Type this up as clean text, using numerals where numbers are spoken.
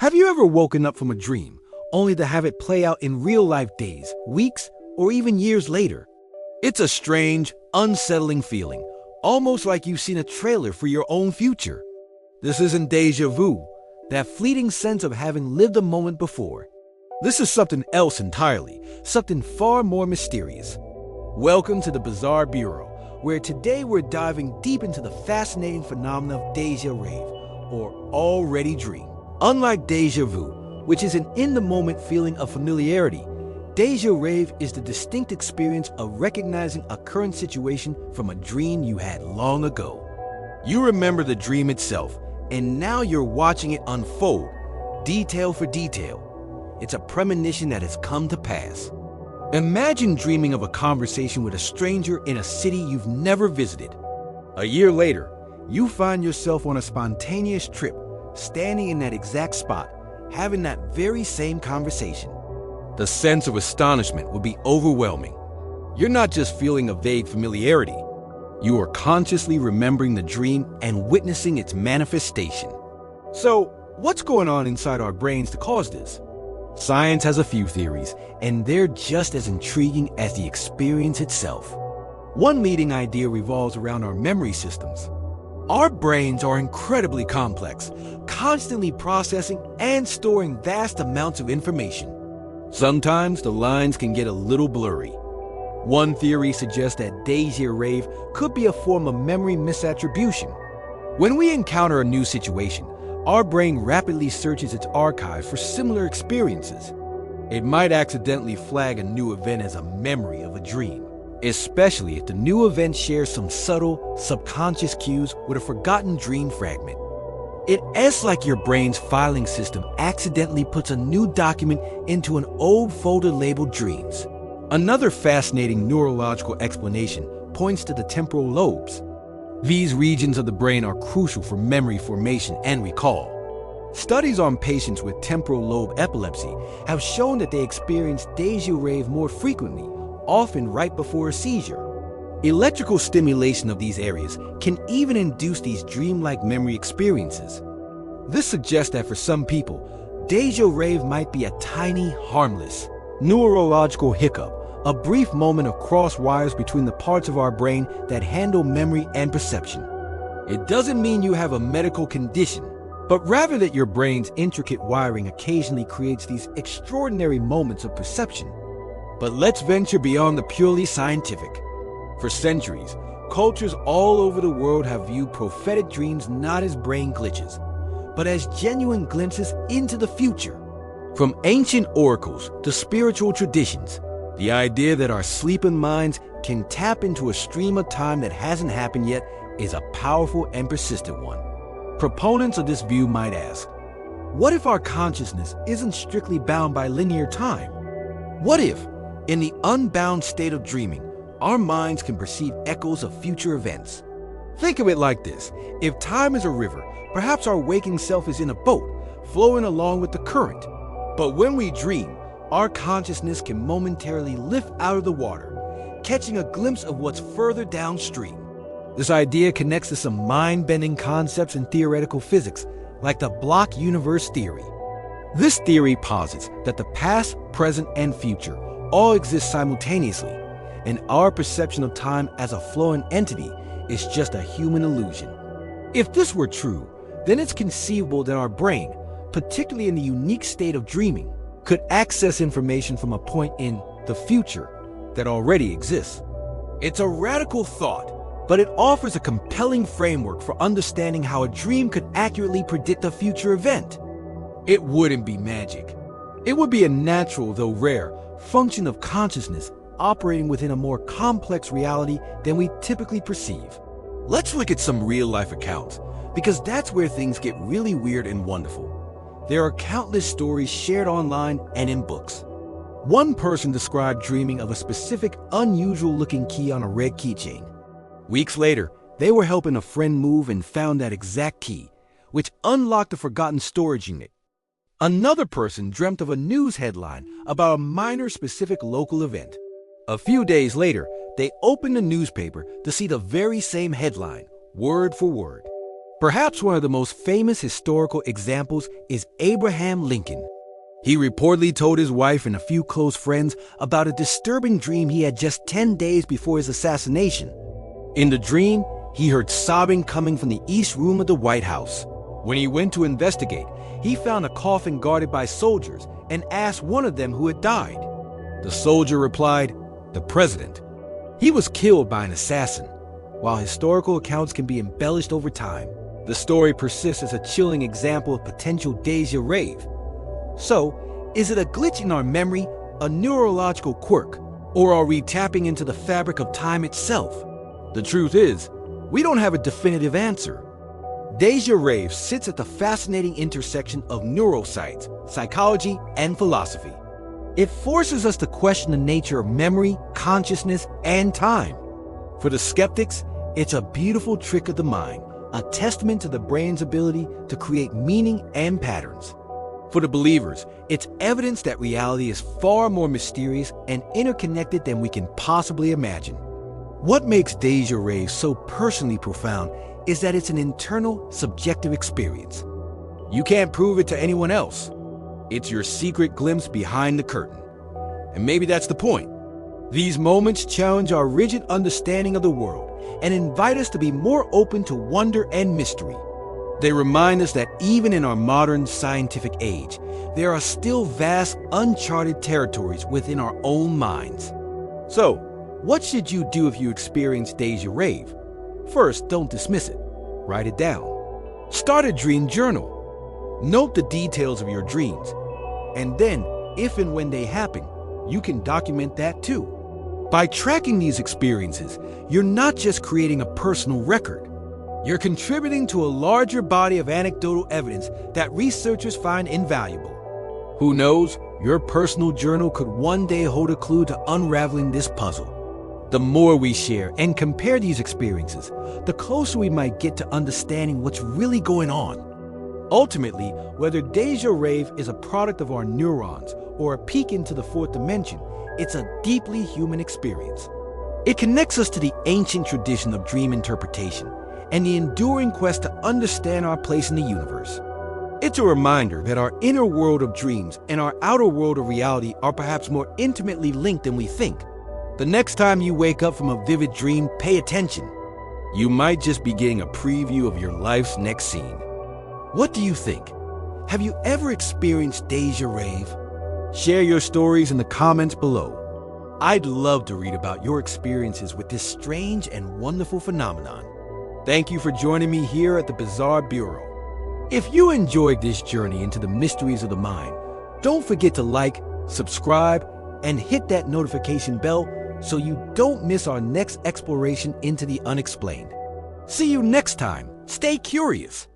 Have you ever woken up from a dream, only to have it play out in real-life days, weeks, or even years later? It's a strange, unsettling feeling, almost like you've seen a trailer for your own future. This isn't déjà vu, that fleeting sense of having lived a moment before. This is something else entirely, something far more mysterious. Welcome to the Bizarre Bureau, where today we're diving deep into the fascinating phenomenon of déjà rêvé, or already dream. Unlike déjà vu, which is an in-the-moment feeling of familiarity, déjà rêvé is the distinct experience of recognizing a current situation from a dream you had long ago. You remember the dream itself, and now you're watching it unfold, detail for detail. It's a premonition that has come to pass. Imagine dreaming of a conversation with a stranger in a city you've never visited. A year later, you find yourself on a spontaneous trip, standing in that exact spot, having that very same conversation. The sense of astonishment would be overwhelming. You're not just feeling a vague familiarity. You are consciously remembering the dream and witnessing its manifestation. So, what's going on inside our brains to cause this? Science has a few theories, and they're just as intriguing as the experience itself. One leading idea revolves around our memory systems. Our brains are incredibly complex, constantly processing and storing vast amounts of information. Sometimes the lines can get a little blurry. One theory suggests that déjà rêvé could be a form of memory misattribution. When we encounter a new situation, our brain rapidly searches its archive for similar experiences. It might accidentally flag a new event as a memory of a dream, especially if the new event shares some subtle, subconscious cues with a forgotten dream fragment. It's like your brain's filing system accidentally puts a new document into an old folder labeled dreams. Another fascinating neurological explanation points to the temporal lobes. These regions of the brain are crucial for memory formation and recall. Studies on patients with temporal lobe epilepsy have shown that they experience déjà rêvé more frequently, often right before a seizure. Electrical stimulation of these areas can even induce these dreamlike memory experiences. This suggests that for some people, déjà rêvé might be a tiny, harmless neurological hiccup, a brief moment of cross wires between the parts of our brain that handle memory and perception. It doesn't mean you have a medical condition, but rather that your brain's intricate wiring occasionally creates these extraordinary moments of perception. But let's venture beyond the purely scientific. For centuries, cultures all over the world have viewed prophetic dreams not as brain glitches, but as genuine glimpses into the future. From ancient oracles to spiritual traditions, the idea that our sleeping minds can tap into a stream of time that hasn't happened yet is a powerful and persistent one. Proponents of this view might ask, what if our consciousness isn't strictly bound by linear time? What if, in the unbound state of dreaming, our minds can perceive echoes of future events? Think of it like this. If time is a river, perhaps our waking self is in a boat, flowing along with the current. But when we dream, our consciousness can momentarily lift out of the water, catching a glimpse of what's further downstream. This idea connects to some mind-bending concepts in theoretical physics, like the block universe theory. This theory posits that the past, present, and future all exist simultaneously, and our perception of time as a flowing entity is just a human illusion. If this were true, then it's conceivable that our brain, particularly in the unique state of dreaming, could access information from a point in the future that already exists. It's a radical thought, but it offers a compelling framework for understanding how a dream could accurately predict a future event. It wouldn't be magic. It would be a natural, though rare, function of consciousness operating within a more complex reality than we typically perceive. Let's look at some real-life accounts, because that's where things get really weird and wonderful. There are countless stories shared online and in books. One person described dreaming of a specific, unusual-looking key on a red keychain. Weeks later, they were helping a friend move and found that exact key, which unlocked a forgotten storage unit. Another person dreamt of a news headline about a minor specific local event. A few days later, they opened the newspaper to see the very same headline, word for word. Perhaps one of the most famous historical examples is Abraham Lincoln. He reportedly told his wife and a few close friends about a disturbing dream he had just 10 days before his assassination. In the dream, he heard sobbing coming from the east room of the White House. When he went to investigate, he found a coffin guarded by soldiers and asked one of them who had died. The soldier replied, "The president." He was killed by an assassin. While historical accounts can be embellished over time, the story persists as a chilling example of potential déjà rêve. So, is it a glitch in our memory, a neurological quirk, or are we tapping into the fabric of time itself? The truth is, we don't have a definitive answer. Déjà rêve sits at the fascinating intersection of neuroscience, psychology, and philosophy. It forces us to question the nature of memory, consciousness, and time. For the skeptics, it's a beautiful trick of the mind, a testament to the brain's ability to create meaning and patterns. For the believers, it's evidence that reality is far more mysterious and interconnected than we can possibly imagine. What makes déjà rêve so personally profound is that it's an internal, subjective experience. You can't prove it to anyone else. It's your secret glimpse behind the curtain. And maybe that's the point. These moments challenge our rigid understanding of the world and invite us to be more open to wonder and mystery. They remind us that even in our modern scientific age, there are still vast, uncharted territories within our own minds. So, what should you do if you experience déjà rêve? First, don't dismiss it. Write it down. Start a dream journal. Note the details of your dreams. And then, if and when they happen, you can document that too. By tracking these experiences, you're not just creating a personal record. You're contributing to a larger body of anecdotal evidence that researchers find invaluable. Who knows, your personal journal could one day hold a clue to unraveling this puzzle. The more we share and compare these experiences, the closer we might get to understanding what's really going on. Ultimately, whether déjà rêve is a product of our neurons or a peek into the fourth dimension, it's a deeply human experience. It connects us to the ancient tradition of dream interpretation and the enduring quest to understand our place in the universe. It's a reminder that our inner world of dreams and our outer world of reality are perhaps more intimately linked than we think. The next time you wake up from a vivid dream, pay attention. You might just be getting a preview of your life's next scene. What do you think? Have you ever experienced déjà rêve? Share your stories in the comments below. I'd love to read about your experiences with this strange and wonderful phenomenon. Thank you for joining me here at the Bizarre Bureau. If you enjoyed this journey into the mysteries of the mind, don't forget to like, subscribe, and hit that notification bell so you don't miss our next exploration into the unexplained. See you next time. Stay curious.